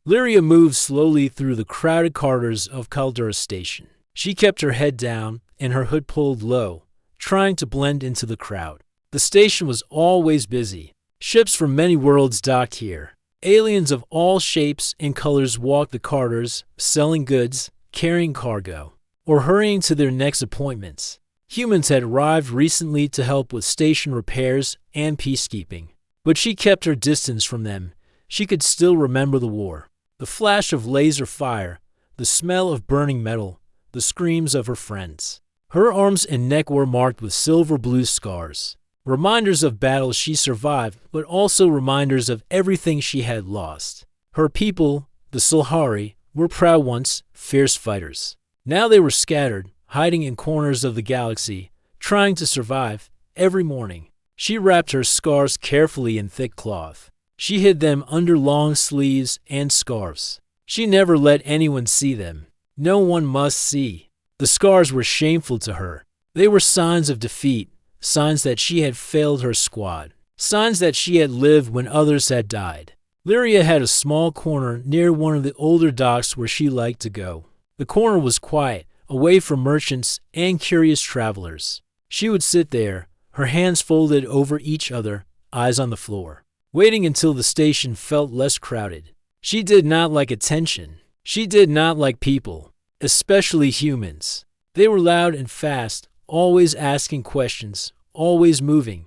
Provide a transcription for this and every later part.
Lyria moved slowly through the crowded corridors of Caldera Station. She kept her head down and her hood pulled low, trying to blend into the crowd. The station was always busy. Ships from many worlds docked here. Aliens of all shapes and colors walked the corridors, selling goods, carrying cargo, or hurrying to their next appointments. Humans had arrived recently to help with station repairs and peacekeeping. But she kept her distance from them. She could still remember the war. The flash of laser fire, the smell of burning metal, the screams of her friends. Her arms and neck were marked with silver-blue scars. Reminders of battles she survived, but also reminders of everything she had lost. Her people, the Silhari, were proud once, fierce fighters. Now they were scattered, hiding in corners of the galaxy, trying to survive. Every morning, she wrapped her scars carefully in thick cloth. She hid them under long sleeves and scarves. She never let anyone see them. No one must see. The scars were shameful to her. They were signs of defeat. Signs that she had failed her squad. Signs that she had lived when others had died. Lyria had a small corner near one of the older docks where she liked to go. The corner was quiet, away from merchants and curious travelers. She would sit there, her hands folded over each other, eyes on the floor, waiting until the station felt less crowded. She did not like attention. She did not like people, especially humans. They were loud and fast, always asking questions, always moving.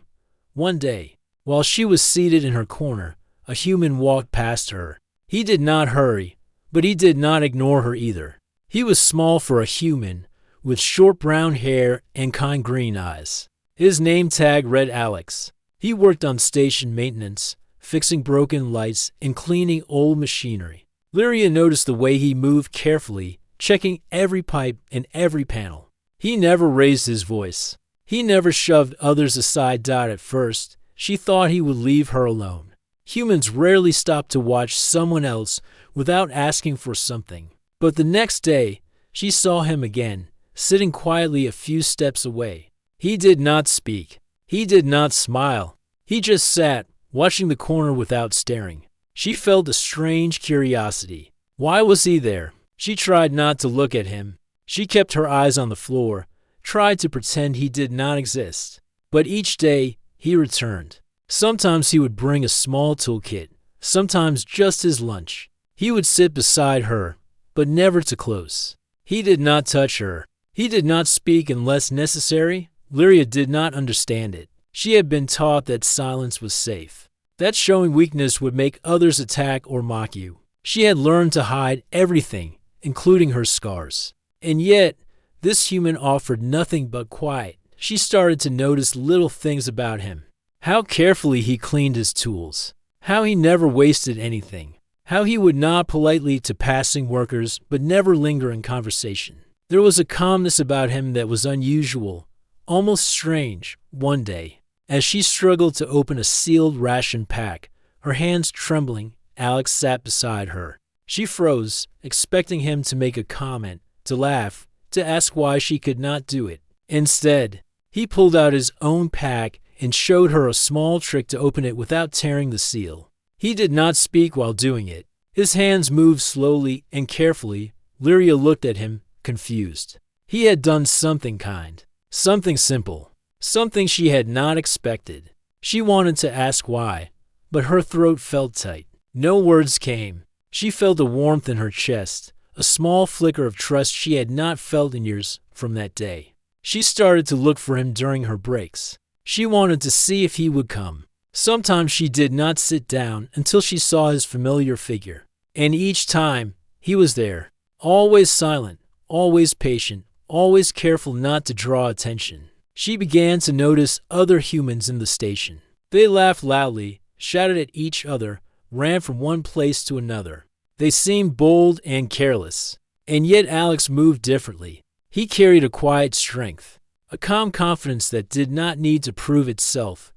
One day, while she was seated in her corner, a human walked past her. He did not hurry, but he did not ignore her either. He was small for a human, with short brown hair and kind green eyes. His name tag read Alex. He worked on station maintenance, fixing broken lights and cleaning old machinery. Lyria noticed the way he moved carefully, checking every pipe and every panel. He never raised his voice. He never shoved others aside. At first, she thought he would leave her alone. Humans rarely stopped to watch someone else without asking for something. But the next day, she saw him again, sitting quietly a few steps away. He did not speak. He did not smile. He just sat, watching the corner without staring. She felt a strange curiosity. Why was he there? She tried not to look at him. She kept her eyes on the floor, tried to pretend he did not exist. But each day, he returned. Sometimes he would bring a small toolkit, sometimes just his lunch. He would sit beside her, but never too close. He did not touch her. He did not speak unless necessary. Lyria did not understand it. She had been taught that silence was safe, that showing weakness would make others attack or mock you. She had learned to hide everything, including her scars. And yet, this human offered nothing but quiet. She started to notice little things about him. How carefully he cleaned his tools. How he never wasted anything. How he would nod politely to passing workers but never linger in conversation. There was a calmness about him that was unusual, almost strange. One day, as she struggled to open a sealed ration pack, her hands trembling, Alex sat beside her. She froze, expecting him to make a comment, to laugh, to ask why she could not do it. Instead, he pulled out his own pack and showed her a small trick to open it without tearing the seal. He did not speak while doing it. His hands moved slowly and carefully. Lyria looked at him, confused. He had done something kind, something simple, something she had not expected. She wanted to ask why, but her throat felt tight. No words came. She felt a warmth in her chest, a small flicker of trust she had not felt in years from that day. She started to look for him during her breaks. She wanted to see if he would come. Sometimes she did not sit down until she saw his familiar figure. And each time, he was there, always silent, always patient, always careful not to draw attention. She began to notice other humans in the station. They laughed loudly, shouted at each other, ran from one place to another. They seemed bold and careless. And yet Alex moved differently. He carried a quiet strength, a calm confidence that did not need to prove itself.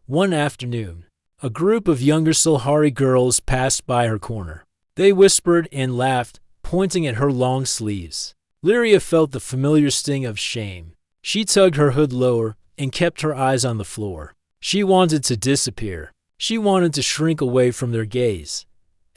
One afternoon, a group of younger Silhari girls passed by her corner. They whispered and laughed, pointing at her long sleeves. Lyria felt the familiar sting of shame. She tugged her hood lower and kept her eyes on the floor. She wanted to disappear. She wanted to shrink away from their gaze.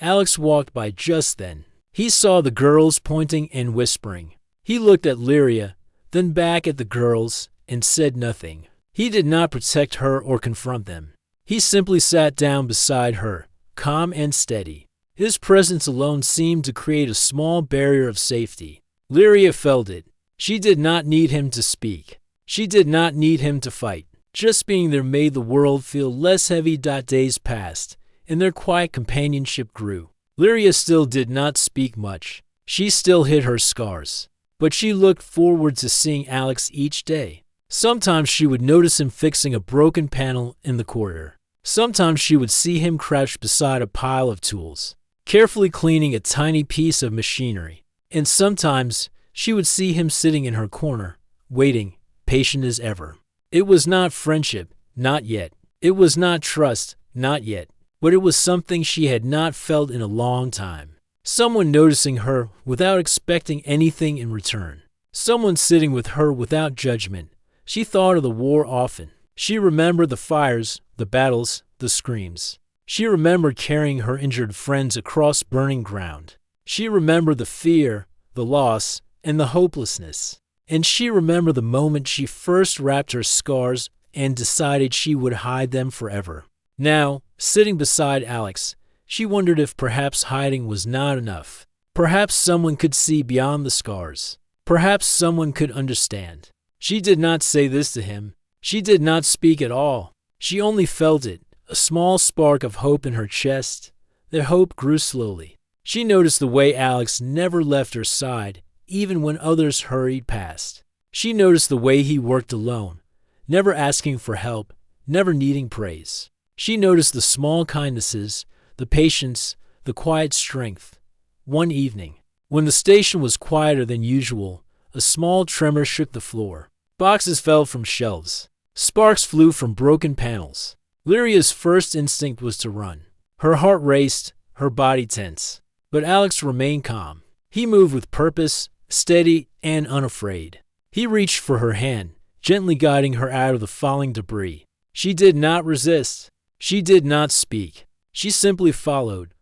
Alex walked by just then. He saw the girls pointing and whispering. He looked at Lyria, then back at the girls, and said nothing. He did not protect her or confront them. He simply sat down beside her, calm and steady. His presence alone seemed to create a small barrier of safety. Lyria felt it. She did not need him to speak. She did not need him to fight. Just being there made the world feel less heavy. Days passed, and their quiet companionship grew. Lyria still did not speak much. She still hid her scars. But she looked forward to seeing Alex each day. Sometimes she would notice him fixing a broken panel in the corridor. Sometimes she would see him crouched beside a pile of tools, carefully cleaning a tiny piece of machinery. And sometimes she would see him sitting in her corner, waiting, patient as ever. It was not friendship, not yet. It was not trust, not yet. But it was something she had not felt in a long time. Someone noticing her without expecting anything in return. Someone sitting with her without judgment. She thought of the war often. She remembered the fires, the battles, the screams. She remembered carrying her injured friends across burning ground. She remembered the fear, the loss, and the hopelessness. And she remembered the moment she first wrapped her scars and decided she would hide them forever. Now, sitting beside Alex, she wondered if perhaps hiding was not enough. Perhaps someone could see beyond the scars. Perhaps someone could understand. She did not say this to him. She did not speak at all. She only felt it, a small spark of hope in her chest. The hope grew slowly. She noticed the way Alex never left her side, even when others hurried past. She noticed the way he worked alone, never asking for help, never needing praise. She noticed the small kindnesses, the patience, the quiet strength. One evening, when the station was quieter than usual, a small tremor shook the floor. Boxes fell from shelves. Sparks flew from broken panels. Lyria's first instinct was to run. Her heart raced, her body tense. But Alex remained calm. He moved with purpose, steady and unafraid. He reached for her hand, gently guiding her out of the falling debris. She did not resist. She did not speak. She simply followed.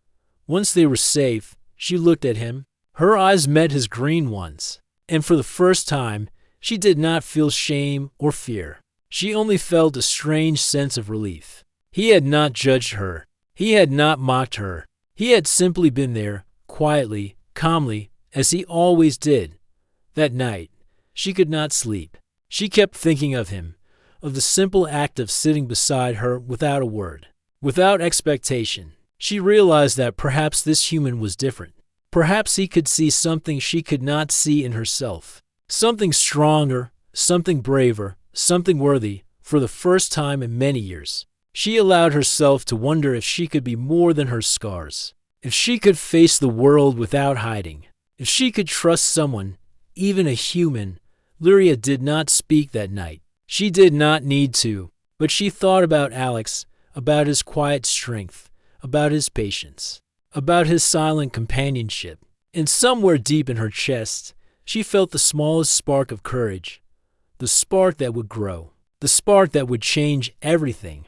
Once they were safe, she looked at him. Her eyes met his green ones. And for the first time, she did not feel shame or fear. She only felt a strange sense of relief. He had not judged her. He had not mocked her. He had simply been there, quietly, calmly, as he always did. That night, she could not sleep. She kept thinking of him, of the simple act of sitting beside her without a word, without expectation. She realized that perhaps this human was different. Perhaps he could see something she could not see in herself. Something stronger, something braver, something worthy. For the first time in many years, she allowed herself to wonder if she could be more than her scars. If she could face the world without hiding. If she could trust someone, even a human. Lyria did not speak that night. She did not need to, but she thought about Alex, about his quiet strength, about his patience, about his silent companionship. And somewhere deep in her chest, she felt the smallest spark of courage, the spark that would grow, the spark that would change everything.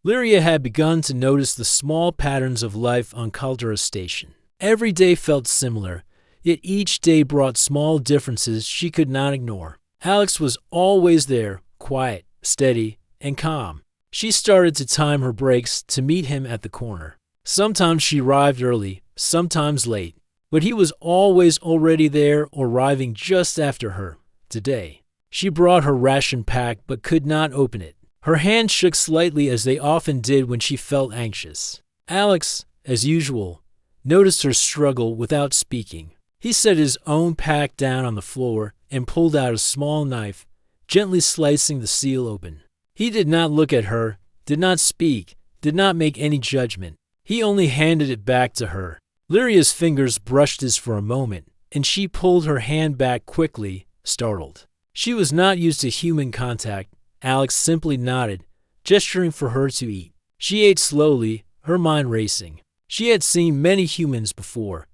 Lyria had begun to notice the small patterns of life on Caldera Station. Every day felt similar, yet each day brought small differences she could not ignore. Alex was always there, quiet, steady, and calm. She started to time her breaks to meet him at the corner. Sometimes she arrived early, sometimes late, but he was always already there or arriving just after her. Today, she brought her ration pack but could not open it. Her hands shook slightly as they often did when she felt anxious. Alex, as usual, noticed her struggle without speaking. He set his own pack down on the floor and pulled out a small knife, gently slicing the seal open. He did not look at her, did not speak, did not make any judgment. He only handed it back to her. Lyria's fingers brushed his for a moment, and she pulled her hand back quickly, startled. She was not used to human contact. Alex simply nodded, gesturing for her to eat. She ate slowly, her mind racing. She had seen many humans before,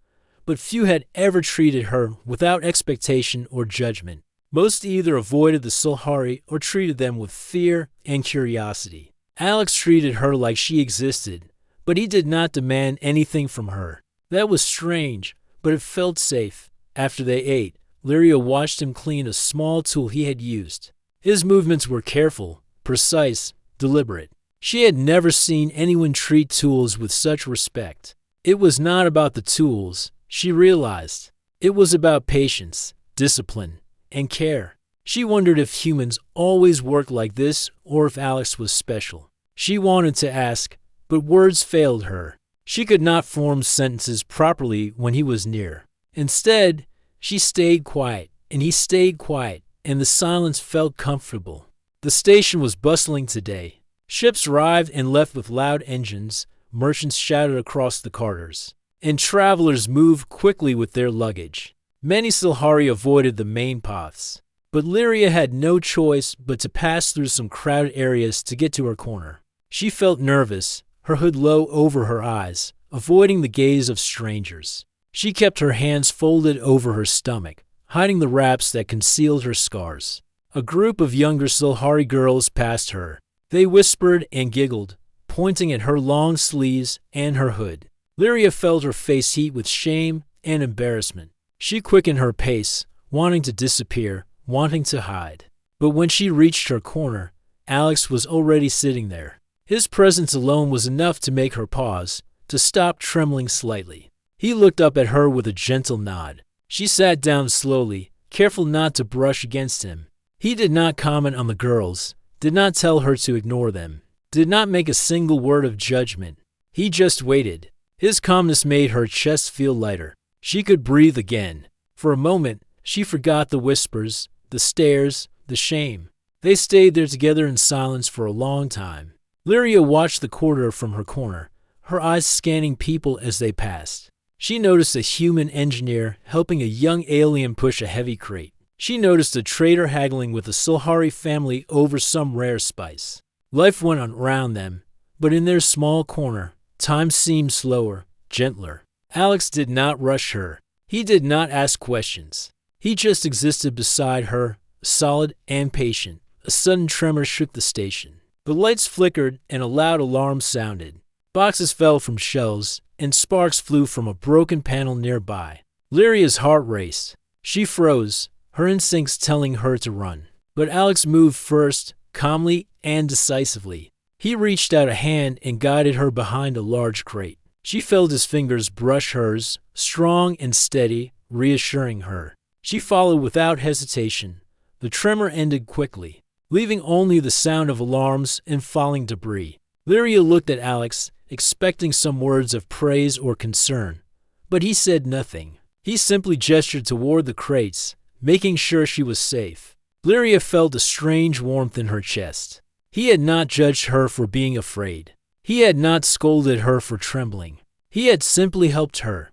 but few had ever treated her without expectation or judgment. Most either avoided the Sulhari or treated them with fear and curiosity. Alex treated her like she existed, but he did not demand anything from her. That was strange, but it felt safe. After they ate, Lyria watched him clean a small tool he had used. His movements were careful, precise, deliberate. She had never seen anyone treat tools with such respect. It was not about the tools, she realized. It was about patience, discipline, and care. She wondered if humans always worked like this or if Alex was special. She wanted to ask, but words failed her. She could not form sentences properly when he was near. Instead, she stayed quiet, and he stayed quiet, and the silence felt comfortable. The station was bustling today. Ships arrived and left with loud engines, merchants shouted across the corridors, and travelers moved quickly with their luggage. Many Silhari avoided the main paths, but Lyria had no choice but to pass through some crowded areas to get to her corner. She felt nervous, her hood low over her eyes, avoiding the gaze of strangers. She kept her hands folded over her stomach, hiding the wraps that concealed her scars. A group of younger Silhari girls passed her. They whispered and giggled, pointing at her long sleeves and her hood. Lyria felt her face heat with shame and embarrassment. She quickened her pace, wanting to disappear, wanting to hide. But when she reached her corner, Alex was already sitting there. His presence alone was enough to make her pause, to stop trembling slightly. He looked up at her with a gentle nod. She sat down slowly, careful not to brush against him. He did not comment on the girls, did not tell her to ignore them, did not make a single word of judgment. He just waited. His calmness made her chest feel lighter. She could breathe again. For a moment, she forgot the whispers, the stares, the shame. They stayed there together in silence for a long time. Lyria watched the corridor from her corner, her eyes scanning people as they passed. She noticed a human engineer helping a young alien push a heavy crate. She noticed a trader haggling with a Silhari family over some rare spice. Life went on around them, but in their small corner, time seemed slower, gentler. Alex did not rush her. He did not ask questions. He just existed beside her, solid and patient. A sudden tremor shook the station. The lights flickered and a loud alarm sounded. Boxes fell from shelves, and sparks flew from a broken panel nearby. Lyria's heart raced. She froze, her instincts telling her to run. But Alex moved first, calmly and decisively. He reached out a hand and guided her behind a large crate. She felt his fingers brush hers, strong and steady, reassuring her. She followed without hesitation. The tremor ended quickly, leaving only the sound of alarms and falling debris. Lyria looked at Alex, expecting some words of praise or concern, but he said nothing. He simply gestured toward the crates, making sure she was safe. Lyria felt a strange warmth in her chest. He had not judged her for being afraid. He had not scolded her for trembling. He had simply helped her.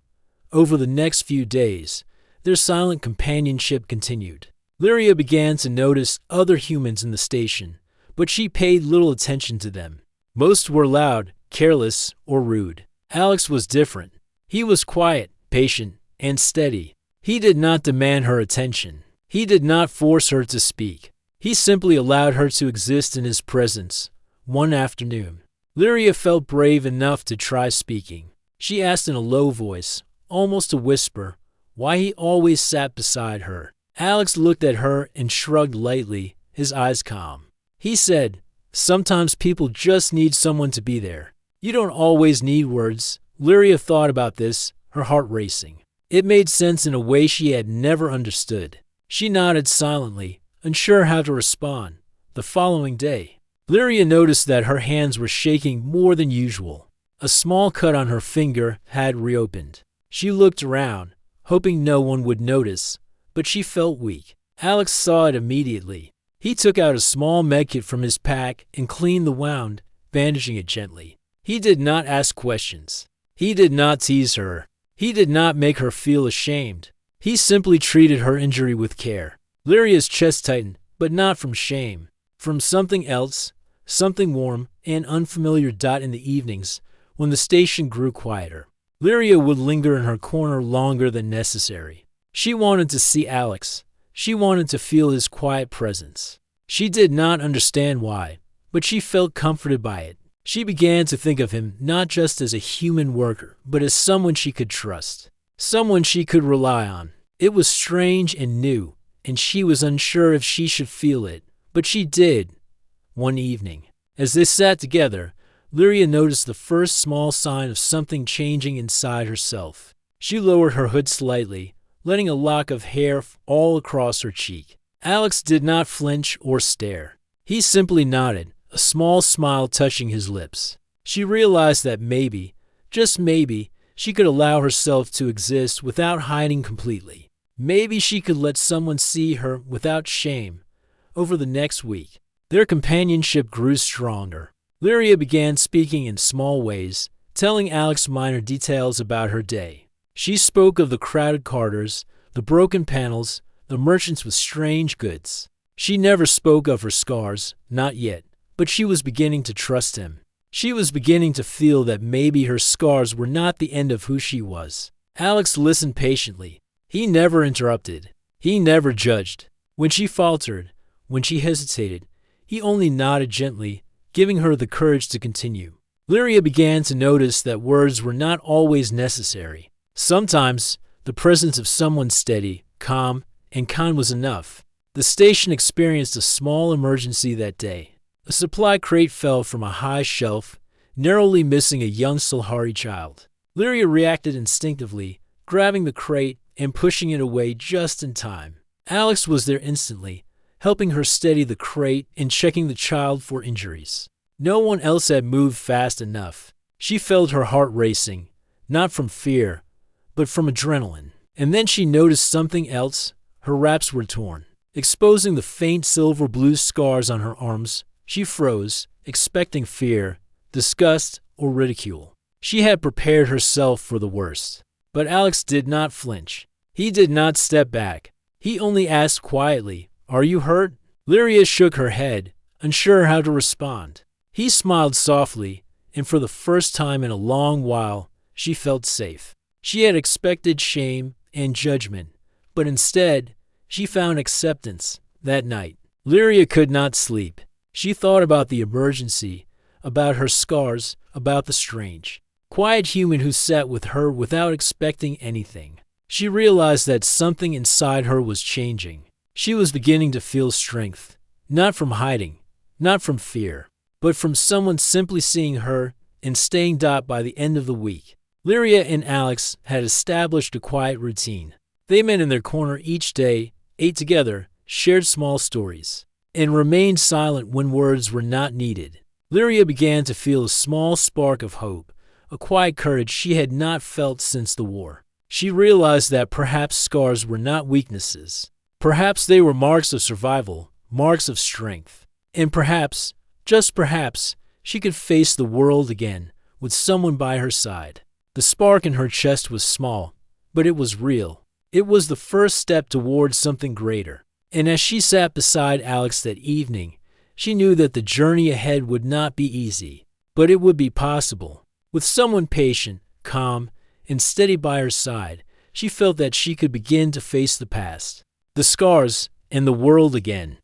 Over the next few days, their silent companionship continued. Lyria began to notice other humans in the station, but she paid little attention to them. Most were loud, careless, or rude. Alex was different. He was quiet, patient, and steady. He did not demand her attention. He did not force her to speak. He simply allowed her to exist in his presence. One afternoon, Lyria felt brave enough to try speaking. She asked in a low voice, almost a whisper, why he always sat beside her. Alex looked at her and shrugged lightly, his eyes calm. He said, "Sometimes people just need someone to be there. You don't always need words." Lyria thought about this, her heart racing. It made sense in a way she had never understood. She nodded silently, unsure how to respond. The following day, Lyria noticed that her hands were shaking more than usual. A small cut on her finger had reopened. She looked around, hoping no one would notice, but she felt weak. Alex saw it immediately. He took out a small medkit from his pack and cleaned the wound, bandaging it gently. He did not ask questions. He did not tease her. He did not make her feel ashamed. He simply treated her injury with care. Lyria's chest tightened, but not from shame. From something else, something warm and unfamiliar. In the evenings, when the station grew quieter, Lyria would linger in her corner longer than necessary. She wanted to see Alex. She wanted to feel his quiet presence. She did not understand why, but she felt comforted by it. She began to think of him not just as a human worker, but as someone she could trust, someone she could rely on. It was strange and new, and she was unsure if she should feel it, but she did. One evening, as they sat together, Lyria noticed the first small sign of something changing inside herself. She lowered her hood slightly, letting a lock of hair fall across her cheek. Alex did not flinch or stare. He simply nodded, a small smile touching his lips. She realized that maybe, just maybe, she could allow herself to exist without hiding completely. Maybe she could let someone see her without shame. Over the next week, their companionship grew stronger. Lyria began speaking in small ways, telling Alex minor details about her day. She spoke of the crowded corridors, the broken panels, the merchants with strange goods. She never spoke of her scars, not yet, but she was beginning to trust him. She was beginning to feel that maybe her scars were not the end of who she was. Alex listened patiently. He never interrupted. He never judged. When she faltered, when she hesitated, he only nodded gently, giving her the courage to continue. Lyria began to notice that words were not always necessary. Sometimes, the presence of someone steady, calm, and kind was enough. The station experienced a small emergency that day. A supply crate fell from a high shelf, narrowly missing a young Silhari child. Lyria reacted instinctively, grabbing the crate and pushing it away just in time. Alex was there instantly, helping her steady the crate and checking the child for injuries. No one else had moved fast enough. She felt her heart racing, not from fear, but from adrenaline. And then she noticed something else. Her wraps were torn, exposing the faint silver-blue scars on her arms. She froze, expecting fear, disgust, or ridicule. She had prepared herself for the worst. But Alex did not flinch. He did not step back. He only asked quietly, "Are you hurt?" Lyria shook her head, unsure how to respond. He smiled softly, and for the first time in a long while, she felt safe. She had expected shame and judgment, but instead, she found acceptance. That night, Lyria could not sleep. She thought about the emergency, about her scars, about the strange, quiet human who sat with her without expecting anything. She realized that something inside her was changing. She was beginning to feel strength, not from hiding, not from fear, but from someone simply seeing her and staying by the end of the week. Lyria and Alex had established a quiet routine. They met in their corner each day, ate together, shared small stories, and remained silent when words were not needed. Lyria began to feel a small spark of hope, a quiet courage she had not felt since the war. She realized that perhaps scars were not weaknesses. Perhaps they were marks of survival, marks of strength. And perhaps, just perhaps, she could face the world again with someone by her side. The spark in her chest was small, but it was real. It was the first step towards something greater. And as she sat beside Alex that evening, she knew that the journey ahead would not be easy, but it would be possible. With someone patient, calm, and steady by her side, she felt that she could begin to face the past, the scars, and the world again.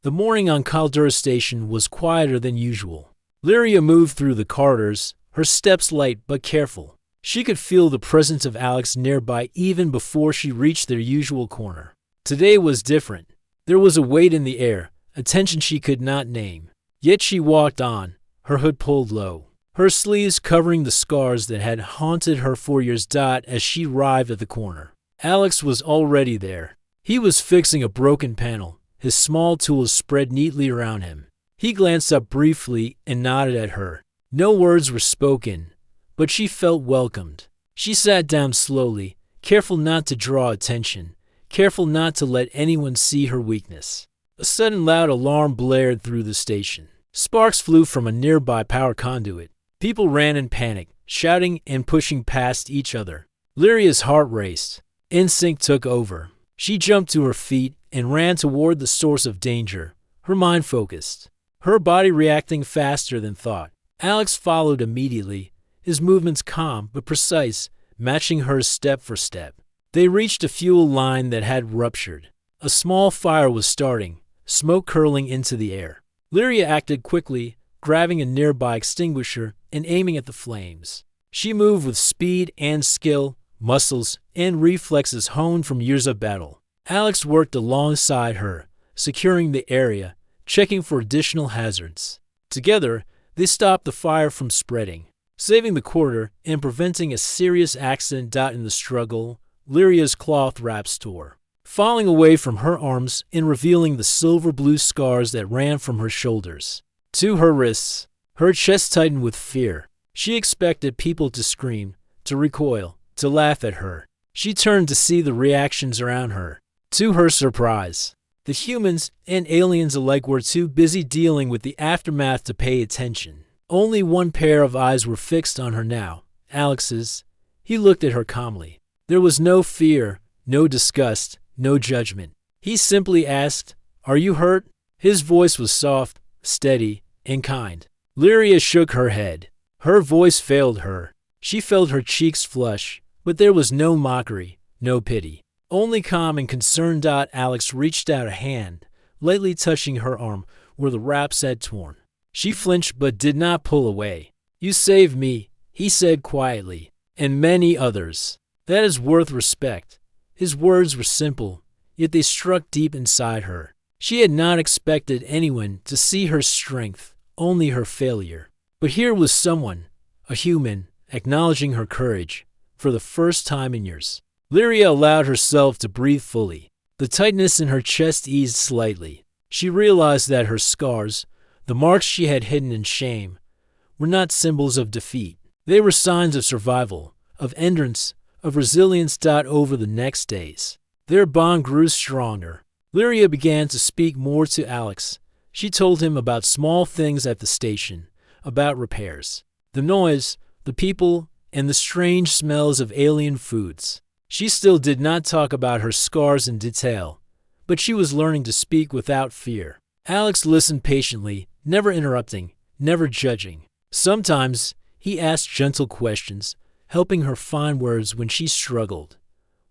The morning on Caldera Station was quieter than usual. Lyria moved through the corridors, her steps light but careful. She could feel the presence of Alex nearby even before she reached their usual corner. Today was different. There was a weight in the air, a tension she could not name. Yet she walked on, her hood pulled low, her sleeves covering the scars that had haunted her for years. As she arrived at the corner, Alex was already there. He was fixing a broken panel, his small tools spread neatly around him. He glanced up briefly and nodded at her. No words were spoken, but she felt welcomed. She sat down slowly, careful not to draw attention, careful not to let anyone see her weakness. A sudden loud alarm blared through the station. Sparks flew from a nearby power conduit. People ran in panic, shouting and pushing past each other. Lyria's heart raced. Instinct took over. She jumped to her feet and ran toward the source of danger, her mind focused, her body reacting faster than thought. Alex followed immediately, his movements calm but precise, matching hers step for step. They reached a fuel line that had ruptured. A small fire was starting, smoke curling into the air. Lyria acted quickly, grabbing a nearby extinguisher and aiming at the flames. She moved with speed and skill, muscles and reflexes honed from years of battle. Alex worked alongside her, securing the area, checking for additional hazards. Together, they stopped the fire from spreading, saving the quarter and preventing a serious accident. In the struggle, Lyria's cloth wraps tore, falling away from her arms and revealing the silver-blue scars that ran from her shoulders to her wrists. Her chest tightened with fear. She expected people to scream, to recoil, to laugh at her. She turned to see the reactions around her. To her surprise, the humans and aliens alike were too busy dealing with the aftermath to pay attention. Only one pair of eyes were fixed on her now, Alex's. He looked at her calmly. There was no fear, no disgust, no judgment. He simply asked, "Are you hurt?" His voice was soft, steady, and kind. Lyria shook her head. Her voice failed her. She felt her cheeks flush, but there was no mockery, no pity. Only calm and concerned. Alex reached out a hand, lightly touching her arm where the wraps had torn. She flinched but did not pull away. "You saved me," he said quietly, "and many others. That is worth respect." His words were simple, yet they struck deep inside her. She had not expected anyone to see her strength, only her failure. But here was someone, a human, acknowledging her courage for the first time in years. Lyria allowed herself to breathe fully. The tightness in her chest eased slightly. She realized that her scars, the marks she had hidden in shame, were not symbols of defeat. They were signs of survival, of endurance, of resilience. Over the next days, their bond grew stronger. Lyria began to speak more to Alex. She told him about small things at the station, about repairs, the noise, the people, and the strange smells of alien foods. She still did not talk about her scars in detail, but she was learning to speak without fear. Alex listened patiently, never interrupting, never judging. Sometimes he asked gentle questions, helping her find words when she struggled.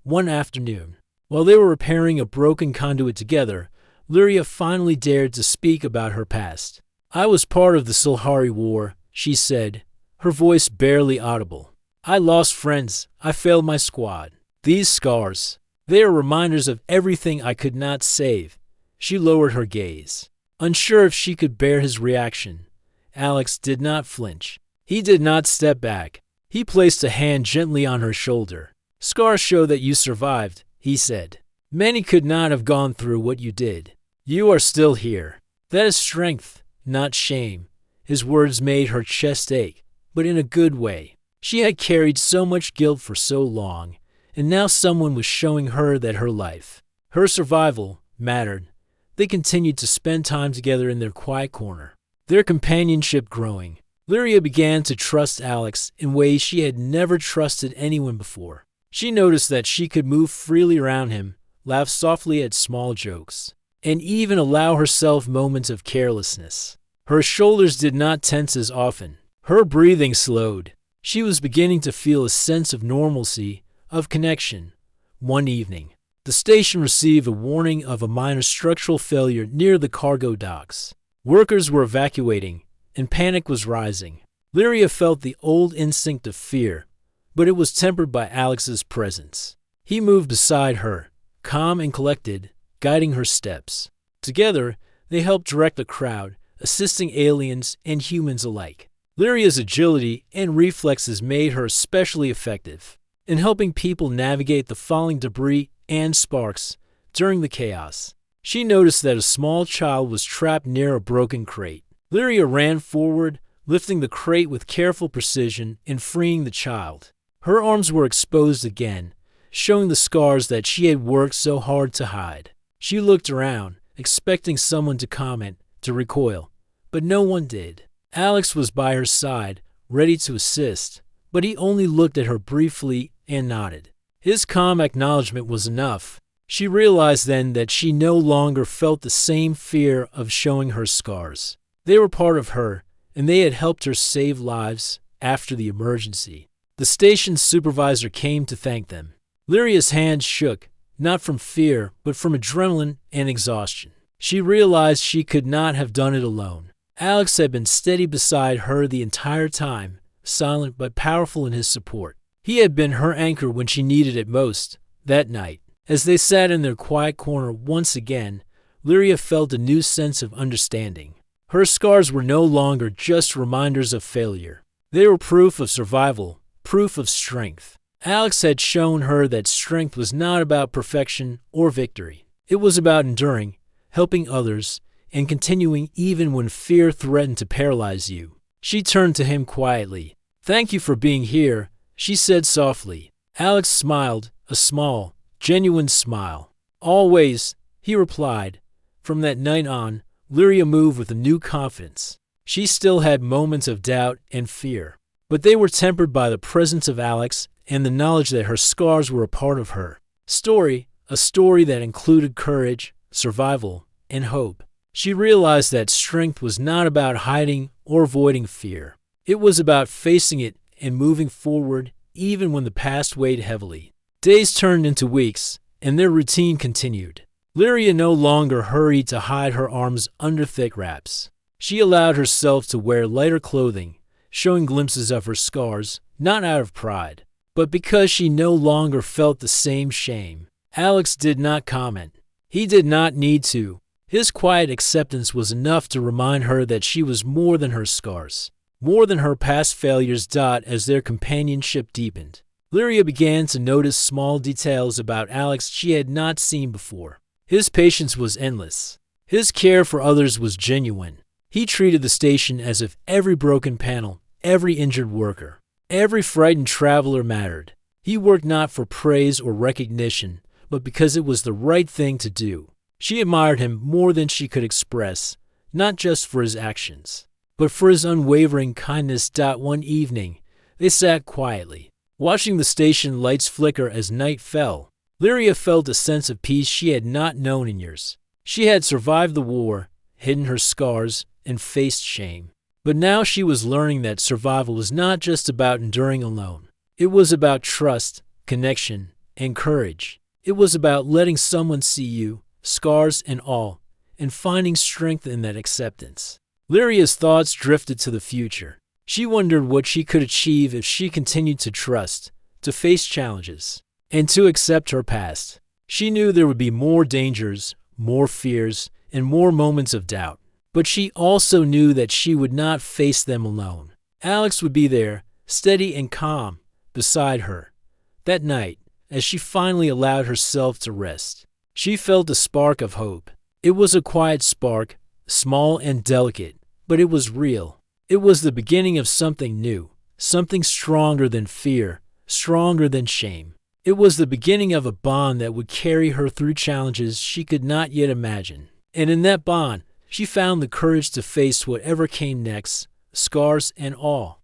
One afternoon, while they were repairing a broken conduit together, Lyria finally dared to speak about her past. "I was part of the Silhari War," she said, her voice barely audible. "I lost friends. I failed my squad. These scars, they are reminders of everything I could not save." She lowered her gaze, unsure if she could bear his reaction. Alex did not flinch. He did not step back. He placed a hand gently on her shoulder. "Scars show that you survived," he said. "Many could not have gone through what you did. You are still here. That is strength, not shame." His words made her chest ache, but in a good way. She had carried so much guilt for so long, and now someone was showing her that her life, her survival, mattered. They continued to spend time together in their quiet corner, their companionship growing. Lyria began to trust Alex in ways she had never trusted anyone before. She noticed that she could move freely around him, laugh softly at small jokes, and even allow herself moments of carelessness. Her shoulders did not tense as often. Her breathing slowed. She was beginning to feel a sense of normalcy, of connection. One evening, the station received a warning of a minor structural failure near the cargo docks. Workers were evacuating, and panic was rising. Lyria felt the old instinct of fear, but it was tempered by Alex's presence. He moved beside her, calm and collected, guiding her steps. Together, they helped direct the crowd, assisting aliens and humans alike. Lyria's agility and reflexes made her especially effective in helping people navigate the falling debris and sparks during the chaos. She noticed that a small child was trapped near a broken crate. Lyria ran forward, lifting the crate with careful precision and freeing the child. Her arms were exposed again, showing the scars that she had worked so hard to hide. She looked around, expecting someone to comment, to recoil, but no one did. Alex was by her side, ready to assist, but he only looked at her briefly and nodded. His calm acknowledgement was enough. She realized then that she no longer felt the same fear of showing her scars. They were part of her, and they had helped her save lives after the emergency. The station's supervisor came to thank them. Lyria's hand shook, not from fear, but from adrenaline and exhaustion. She realized she could not have done it alone. Alex had been steady beside her the entire time, silent but powerful in his support. He had been her anchor when she needed it most. That night, as they sat in their quiet corner once again, Lyria felt a new sense of understanding. Her scars were no longer just reminders of failure. They were proof of survival, proof of strength. Alex had shown her that strength was not about perfection or victory. It was about enduring, helping others, and continuing even when fear threatened to paralyze you. She turned to him quietly. "Thank you for being here," she said softly. Alex smiled, a small, genuine smile. "Always," he replied. From that night on, Lyria moved with a new confidence. She still had moments of doubt and fear, but they were tempered by the presence of Alex and the knowledge that her scars were a part of her story, a story that included courage, survival, and hope. She realized that strength was not about hiding or avoiding fear. It was about facing it and moving forward even when the past weighed heavily. Days turned into weeks, and their routine continued. Lyria no longer hurried to hide her arms under thick wraps. She allowed herself to wear lighter clothing, showing glimpses of her scars, not out of pride, but because she no longer felt the same shame. Alex did not comment. He did not need to. His quiet acceptance was enough to remind her that she was more than her scars, more than her past failures. As their companionship deepened, Lyria began to notice small details about Alex she had not seen before. His patience was endless. His care for others was genuine. He treated the station as if every broken panel, every injured worker, every frightened traveler mattered. He worked not for praise or recognition, but because it was the right thing to do. She admired him more than she could express, not just for his actions, but for his unwavering kindness. One evening, they sat quietly, watching the station lights flicker as night fell. Lyria felt a sense of peace she had not known in years. She had survived the war, hidden her scars, and faced shame. But now she was learning that survival was not just about enduring alone. It was about trust, connection, and courage. It was about letting someone see you, scars and all, and finding strength in that acceptance. Lyria's thoughts drifted to the future. She wondered what she could achieve if she continued to trust, to face challenges, and to accept her past. She knew there would be more dangers, more fears, and more moments of doubt. But she also knew that she would not face them alone. Alex would be there, steady and calm, beside her. That night, as she finally allowed herself to rest, she felt a spark of hope. It was a quiet spark, small and delicate, but it was real. It was the beginning of something new, something stronger than fear, stronger than shame. It was the beginning of a bond that would carry her through challenges she could not yet imagine. And in that bond, she found the courage to face whatever came next, scars and all.